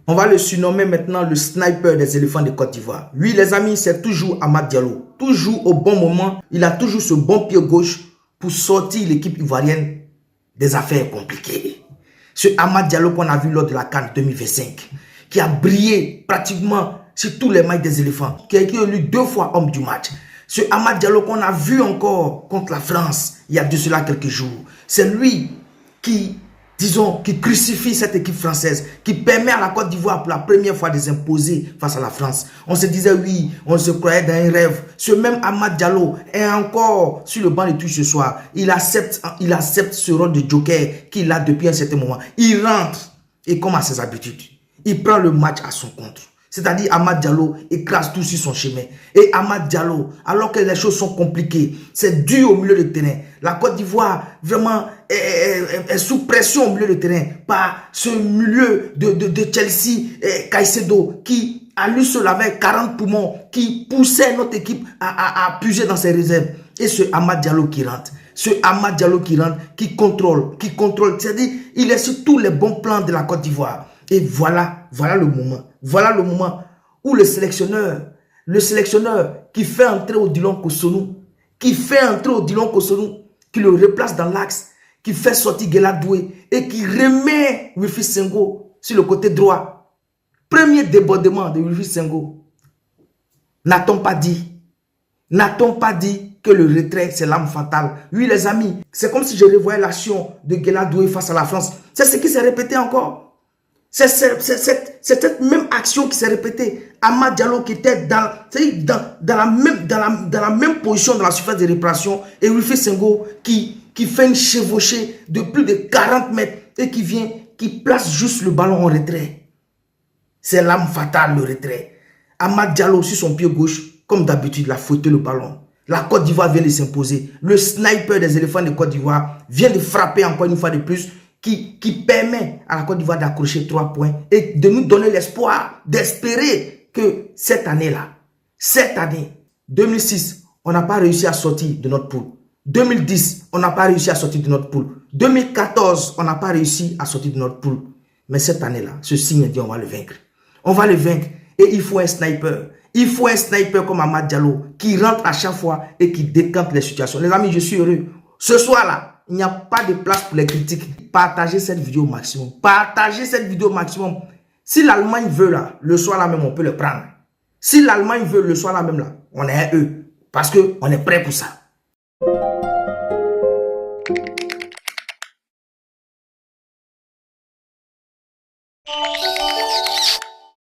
On va le surnommer maintenant le sniper des éléphants de Côte d'Ivoire. Oui, les amis, c'est toujours Amad Diallo. Toujours au bon moment, il a toujours ce bon pied gauche pour sortir l'équipe ivoirienne des affaires compliquées. Ce Amad Diallo qu'on a vu lors de la CAN 2025, qui a brillé pratiquement sur tous les matchs des éléphants, qui a été élu 2 fois homme du match. Ce Amad Diallo qu'on a vu encore contre la France il y a de cela quelques jours. C'est lui qui, disons, qui crucifie cette équipe française, qui permet à la Côte d'Ivoire pour la première fois de s'imposer face à la France. On se disait oui, on se croyait dans un rêve. Ce même Amad Diallo est encore sur le banc de touche ce soir. Il accepte ce rôle de joker qu'il a depuis un certain moment. Il rentre et comme à ses habitudes, il prend le match à son compte. C'est-à-dire Amad Diallo écrase tout sur son chemin. Et Amad Diallo, alors que les choses sont compliquées, c'est dur au milieu de terrain. La Côte d'Ivoire, vraiment, est sous pression au milieu de terrain par ce milieu de Chelsea, Caicedo, qui à lui seul avait 40 poumons, qui poussait notre équipe à puiser dans ses réserves. Et ce Amad Diallo qui rentre. Ce Amad Diallo qui rentre, qui contrôle. C'est-à-dire, il est sur tous les bons plans de la Côte d'Ivoire. Et voilà le moment. Voilà le moment où le sélectionneur qui fait entrer Odilon Kosonou, qui le replace dans l'axe, qui fait sortir Guelad Doué et qui remet Wilfried Senghor sur le côté droit. Premier débordement de Wilfried Senghor. N'a-t-on pas dit que le retrait, c'est l'arme fatale? Oui, les amis, c'est comme si je revoyais l'action de Guelad Doué face à la France. C'est ce qui s'est répété encore. C'est cette même action qui s'est répétée. Amad Diallo qui était dans la même position dans la surface de réparation et Wilfried Senghor qui fait une chevauchée de plus de 40 mètres et qui place juste le ballon en retrait. C'est l'arme fatale, le retrait. Amad Diallo sur son pied gauche, comme d'habitude, il a fouetté le ballon. La Côte d'Ivoire vient de s'imposer. Le sniper des éléphants de Côte d'Ivoire vient de frapper encore une fois de plus, qui permet à la Côte d'Ivoire d'accrocher 3 points et de nous donner l'espoir, d'espérer que cette année, 2006, on n'a pas réussi à sortir de notre poule. 2010, on n'a pas réussi à sortir de notre poule. 2014, on n'a pas réussi à sortir de notre poule. Mais cette année-là, ce signe dit on va le vaincre. On va le vaincre et il faut un sniper. Il faut un sniper comme Amad Diallo qui rentre à chaque fois et qui décante les situations. Les amis, je suis heureux. Ce soir-là, il n'y a pas de place pour les critiques. Partagez cette vidéo au maximum. Partagez cette vidéo au maximum. Si l'Allemagne veut là, le soir là même, on peut le prendre. Si l'Allemagne veut le soir là même là, on est à eux. Parce qu'on est prêt pour ça.